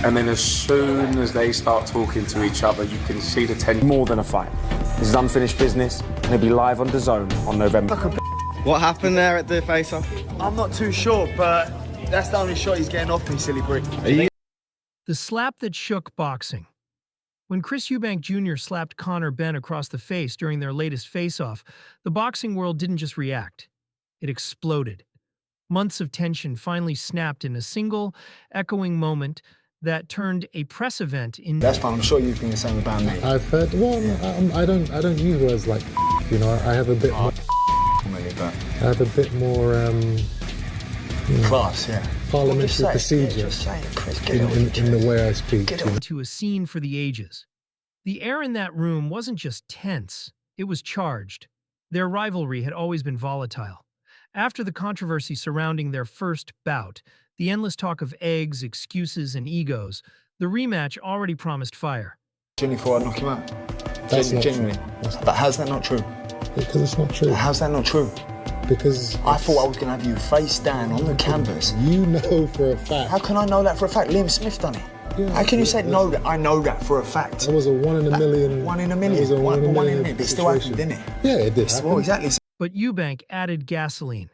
And then as soon as they start talking to each other, you can see the tension. More than a fight. This is unfinished business, and it'll be live on DAZN on November. What happened there at the face-off? I'm not too sure, but that's the only shot he's getting off me, silly brick. The slap that shook boxing. When Chris Eubank Jr. slapped Conor Benn across the face during their latest face-off, the boxing world didn't just react. It exploded. Months of tension finally snapped in a single, echoing moment that turned a press event into... That's fine, I'm sure you think the same about me. I've heard, well, I don't use words like, you know, I have a bit more... I have a bit more... class, yeah. Parliamentary procedure in the way I speak. To a scene for the ages. The air in that room wasn't just tense, it was charged. Their rivalry had always been volatile. After the controversy surrounding their first bout, the endless talk of eggs, excuses, and egos, the rematch already promised fire. Genuinely thought I'd knock him out. That's not genuinely. true. But how's that not true? Because it's not true. How's that not true? Because I thought I was going to have you face down on the canvas. You know for a fact. How can I know that for a fact? Liam Smith done it. Yeah, how can you say no? That I know that for a fact. It was a 1 in a million. 1 in a million. It was a one in a million. But it still happened, didn't it? Yeah, it did. Well, exactly. But Eubank added gasoline.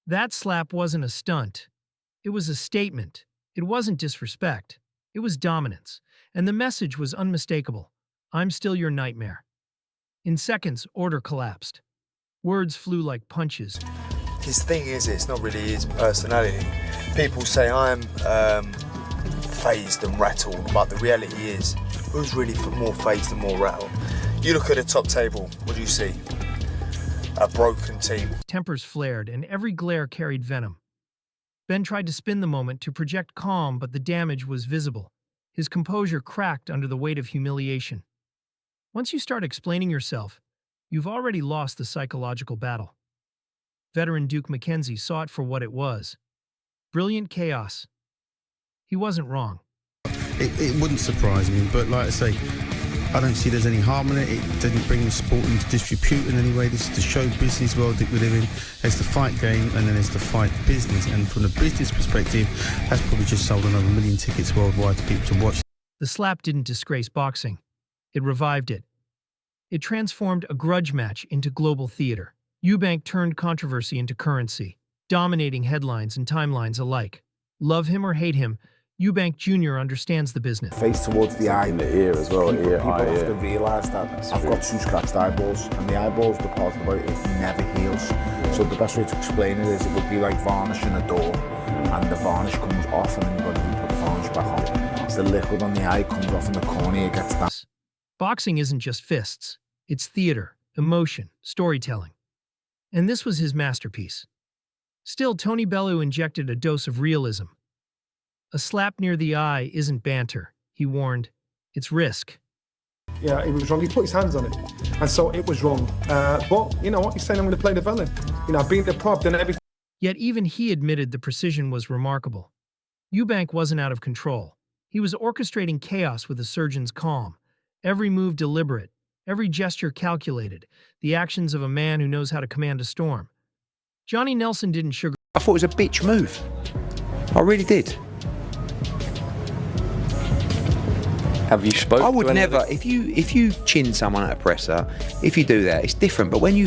That slap wasn't a stunt. It was a statement. It wasn't disrespect. It was dominance. And the message was unmistakable. I'm still your nightmare. In seconds, order collapsed. Words flew like punches. His thing is, it's not really his personality. People say I'm fazed and rattled, but the reality is, who's really more fazed and more rattled? You look at the top table, what do you see? A broken team. Tempers flared, and every glare carried venom. Ben tried to spin the moment to project calm, but the damage was visible. His composure cracked under the weight of humiliation. Once you start explaining yourself, you've already lost the psychological battle. Veteran Duke McKenzie saw it for what it was. Brilliant chaos. He wasn't wrong. It wouldn't surprise me, but like I say, I don't see there's any harm in it. It doesn't bring the sport into disrepute in any way. This is the show business world that we live in. There's the fight game and then there's the fight business. And from the business perspective, that's probably just sold another 1 million tickets worldwide to people to watch. The slap didn't disgrace boxing. It revived it. It transformed a grudge match into global theater. Eubank turned controversy into currency, dominating headlines and timelines alike. Love him or hate him, Eubank Jr. understands the business. Face towards the eye. In the ear as well. People have to realise that I've got 2 scratched eyeballs, and the eyeballs, the part of the body, it never heals. So the best way to explain it is it would be like varnishing a door, and the varnish comes off, and then you've got to put the varnish back on. So the liquid on the eye comes off in the cornea, gets that. Boxing isn't just fists. It's theater, emotion, storytelling. And this was his masterpiece. Still, Tony Bellew injected a dose of realism. A slap near the eye isn't banter, he warned. It's risk. Yeah, it was wrong. He put his hands on it, and so it was wrong. But, you know what, he's saying I'm going to play the villain. You know, being the prop, then everything. Yet even he admitted the precision was remarkable. Eubank wasn't out of control. He was orchestrating chaos with a surgeon's calm. Every move deliberate, every gesture calculated, the actions of a man who knows how to command a storm. Johnny Nelson didn't sugar. I thought it was a bitch move. I really did. Have you spoken? I would never. If you chin someone at a presser, if you do that, it's different. But when you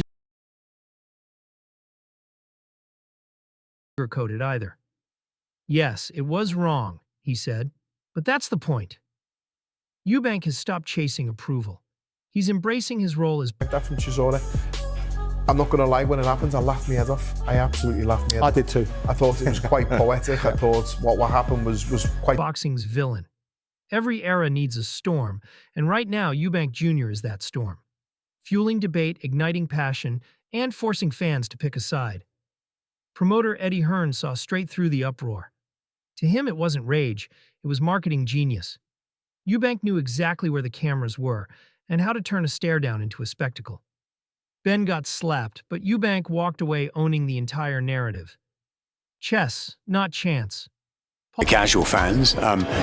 sugarcoated either. Yes, it was wrong, he said, but that's the point. Eubank has stopped chasing approval. He's embracing his role as... That from Chisora. I'm not going to lie, when it happens, I laughed my head off. I absolutely laughed my head off. I did too. I thought it was quite poetic. I thought what happened was quite... Boxing's villain. Every era needs a storm, and right now Eubank Jr. is that storm. Fueling debate, igniting passion, and forcing fans to pick a side. Promoter Eddie Hearn saw straight through the uproar. To him, it wasn't rage, it was marketing genius. Eubank knew exactly where the cameras were and how to turn a stare-down into a spectacle. Ben got slapped, but Eubank walked away owning the entire narrative. Chess, not chance. The casual fans,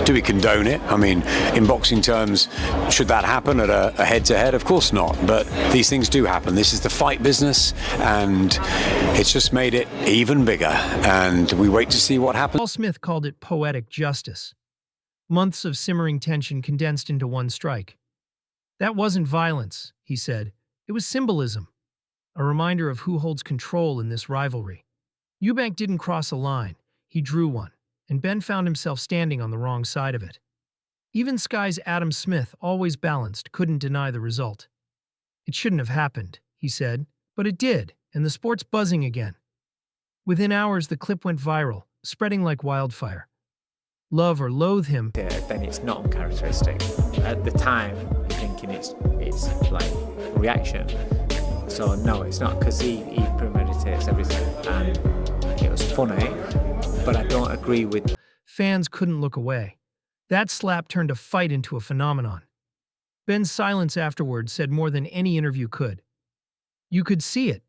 do we condone it? I mean, in boxing terms, should that happen at a head-to-head? Of course not, but these things do happen. This is the fight business, and it's just made it even bigger, and we wait to see what happens. Paul Smith called it poetic justice. Months of simmering tension condensed into one strike. That wasn't violence, he said. It was symbolism, a reminder of who holds control in this rivalry. Eubank didn't cross a line. He drew one, and Ben found himself standing on the wrong side of it. Even Sky's Adam Smith, always balanced, couldn't deny the result. It shouldn't have happened, he said, but it did, and the sport's buzzing again. Within hours, the clip went viral, spreading like wildfire. Love or loathe him, then it's not uncharacteristic. At the time, I'm thinking it's like reaction. So no, it's not, because he premeditates everything, and it was funny, but I don't agree with. Fans couldn't look away. That slap turned a fight into a phenomenon. Ben's silence afterward said more than any interview could. You could see it.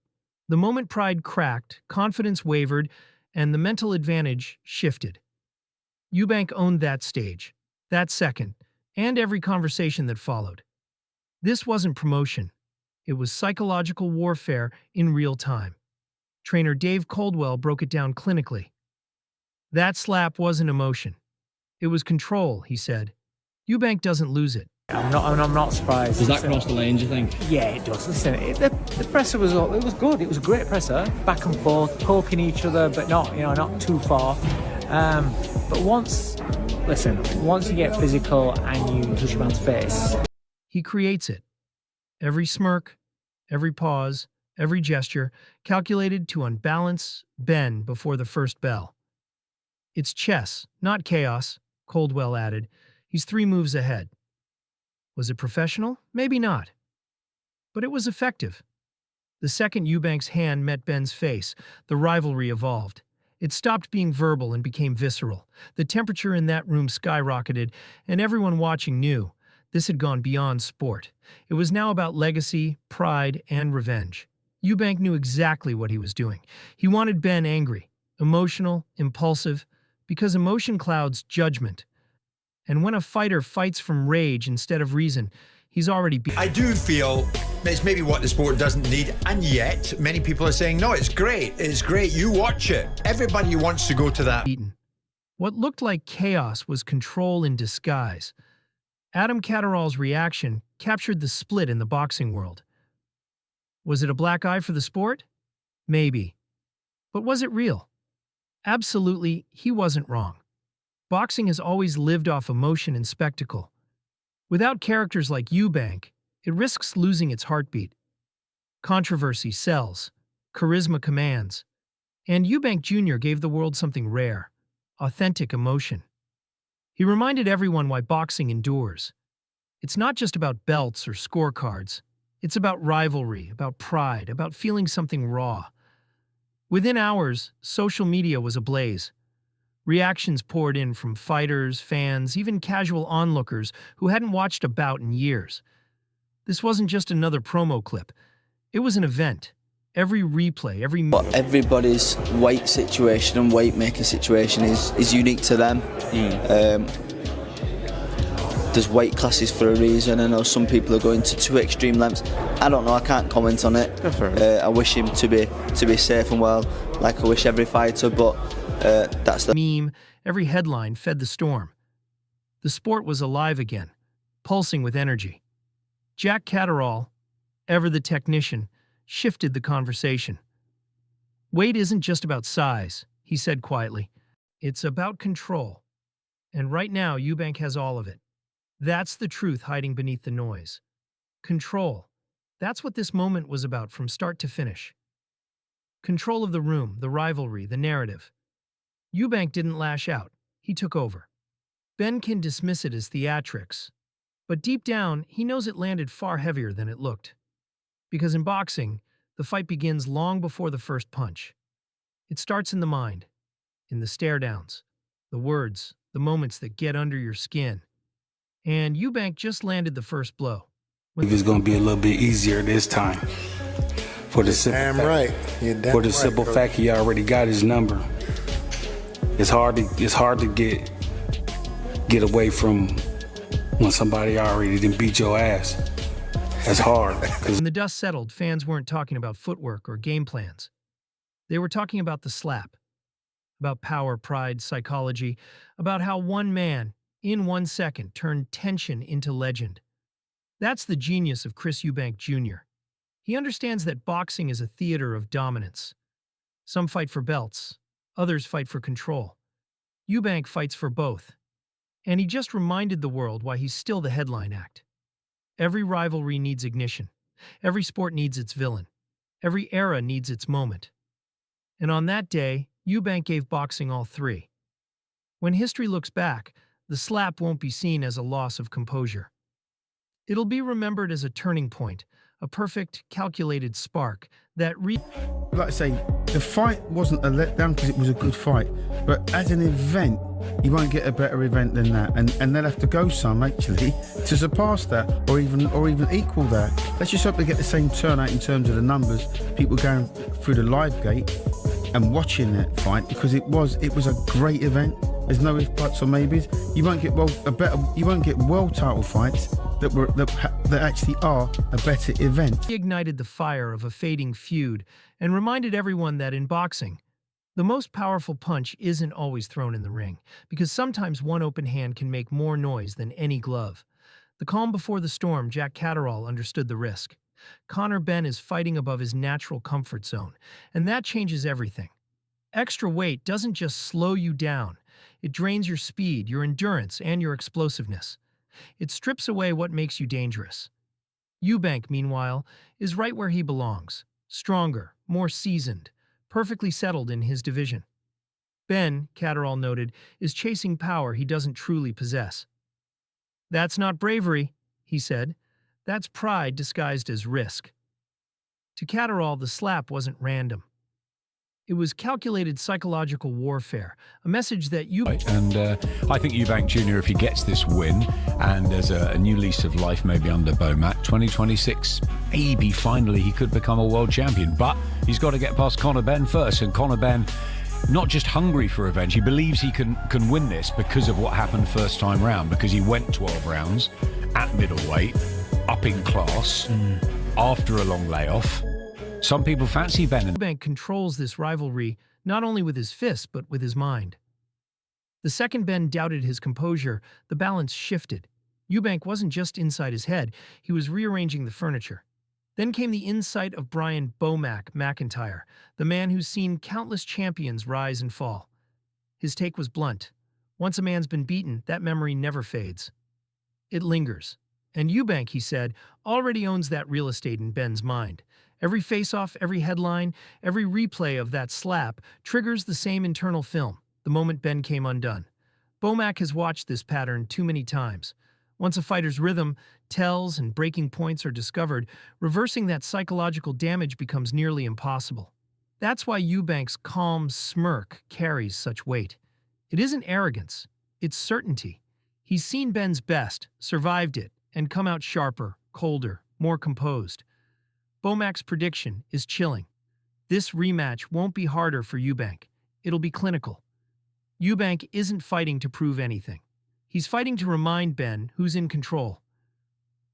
The moment pride cracked, confidence wavered, and the mental advantage shifted. Eubank owned that stage, that second, and every conversation that followed. This wasn't promotion. It was psychological warfare in real time. Trainer Dave Coldwell broke it down clinically. That slap wasn't emotion. It was control, he said. Eubank doesn't lose it. I'm not surprised. Does that cross the line, do you think? Yeah, it does. Listen, the presser was good. It was a great presser, back and forth, poking each other, but not too far. But once you get physical and you touch a man's face, he creates it. Every smirk, every pause, every gesture, calculated to unbalance Ben before the first bell. It's chess, not chaos, Coldwell added. He's 3 moves ahead. Was it professional? Maybe not. But it was effective. The second Eubank's hand met Ben's face, the rivalry evolved. It stopped being verbal and became visceral. The temperature in that room skyrocketed, and everyone watching knew this had gone beyond sport. It was now about legacy, pride, and revenge. Eubank knew exactly what he was doing. He wanted Ben angry, emotional, impulsive, because emotion clouds judgment. And when a fighter fights from rage instead of reason, he's already beaten. I do feel it's maybe what the sport doesn't need, and yet many people are saying, no, it's great, you watch it. Everybody wants to go to that. What looked like chaos was control in disguise. Adam Catterall's reaction captured the split in the boxing world. Was it a black eye for the sport? Maybe. But was it real? Absolutely, he wasn't wrong. Boxing has always lived off emotion and spectacle. Without characters like Eubank, it risks losing its heartbeat. Controversy sells, charisma commands, and Eubank Jr. gave the world something rare, authentic emotion. He reminded everyone why boxing endures. It's not just about belts or scorecards. It's about rivalry, about pride, about feeling something raw. Within hours, social media was ablaze. Reactions poured in from fighters, fans, even casual onlookers who hadn't watched a bout in years. This wasn't just another promo clip. It was an event. Every replay, everybody's weight situation and weight maker situation is unique to them. There's weight classes for a reason. I know some people are going to 2 extreme lengths. I don't know. I can't comment on it. I wish him to be safe and well, like I wish every fighter. But that's the meme. Every headline fed the storm. The sport was alive again, pulsing with energy. Jack Catterall, ever the technician, shifted the conversation. Weight isn't just about size, he said quietly. It's about control. And right now, Eubank has all of it. That's the truth hiding beneath the noise. Control. That's what this moment was about from start to finish. Control of the room, the rivalry, the narrative. Eubank didn't lash out. He took over. Ben can dismiss it as theatrics, but deep down, he knows it landed far heavier than it looked. Because in boxing, the fight begins long before the first punch. It starts in the mind, in the stare-downs, the words, the moments that get under your skin. And Eubank just landed the first blow. It's going to be a little bit easier this time. For the simple fact he already got his number. It's hard to get away from when somebody already done beat your ass. That's hard. When the dust settled, fans weren't talking about footwork or game plans. They were talking about the slap, about power, pride, psychology, about how one man, in 1 second, turned tension into legend. That's the genius of Chris Eubank Jr. He understands that boxing is a theater of dominance. Some fight for belts, others fight for control. Eubank fights for both. And he just reminded the world why he's still the headline act. Every rivalry needs ignition. Every sport needs its villain. Every era needs its moment. And on that day, Eubank gave boxing all three. When history looks back, the slap won't be seen as a loss of composure. It'll be remembered as a turning point, a perfect, calculated spark that Like I say, the fight wasn't a letdown because it was a good fight. But as an event, you won't get a better event than that. And they'll have to go some, actually, to surpass that or even equal that. Let's just hope they get the same turnout in terms of the numbers, people going through the live gate and watching that fight, because it was a great event. There's no ifs, buts, or maybes. You won't get world title fights that actually are a better event. He ignited the fire of a fading feud and reminded everyone that in boxing, the most powerful punch isn't always thrown in the ring, because sometimes one open hand can make more noise than any glove. The calm before the storm, Jack Catterall understood the risk. Conor Benn is fighting above his natural comfort zone, and that changes everything. Extra weight doesn't just slow you down. It drains your speed, your endurance, and your explosiveness. It strips away what makes you dangerous. Eubank, meanwhile, is right where he belongs. Stronger, more seasoned, perfectly settled in his division. Benn, Catterall noted, is chasing power he doesn't truly possess. That's not bravery, he said. That's pride disguised as risk. To Catterall, the slap wasn't random. It was calculated psychological warfare, a message that I think Eubank Jr., if he gets this win and there's a new lease of life maybe under Bomac, 2026, maybe finally he could become a world champion. But he's got to get past Conor Benn first, and Conor Benn, not just hungry for revenge, he believes he can win this because of what happened first time round, because he went 12 rounds at middleweight, up in class, after a long layoff. Some people fancy Benn. Eubank controls this rivalry not only with his fists, but with his mind. The second Benn doubted his composure, the balance shifted. Eubank wasn't just inside his head, he was rearranging the furniture. Then came the insight of Brian "Bomac" McIntyre, the man who's seen countless champions rise and fall. His take was blunt. Once a man's been beaten, that memory never fades. It lingers. And Eubank, he said, already owns that real estate in Benn's mind. Every face-off, every headline, every replay of that slap triggers the same internal film, the moment Benn came undone. Bomac has watched this pattern too many times. Once a fighter's rhythm, tells, and breaking points are discovered, reversing that psychological damage becomes nearly impossible. That's why Eubank's calm smirk carries such weight. It isn't arrogance, it's certainty. He's seen Benn's best, survived it, and come out sharper, colder, more composed. Bomac's prediction is chilling. This rematch won't be harder for Eubank. It'll be clinical. Eubank isn't fighting to prove anything. He's fighting to remind Benn who's in control.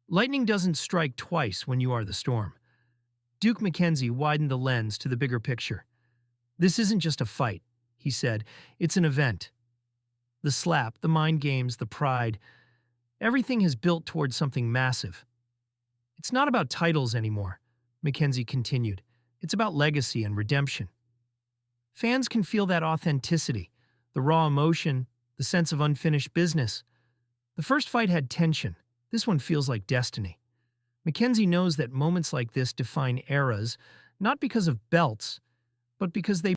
Lightning doesn't strike twice when you are the storm. Duke McKenzie widened the lens to the bigger picture. This isn't just a fight, he said. It's an event. The slap, the mind games, the pride, everything has built towards something massive. It's not about titles anymore, McKenzie continued. It's about legacy and redemption. Fans can feel that authenticity, the raw emotion, the sense of unfinished business. The first fight had tension. This one feels like destiny. McKenzie knows that moments like this define eras, not because of belts, but because they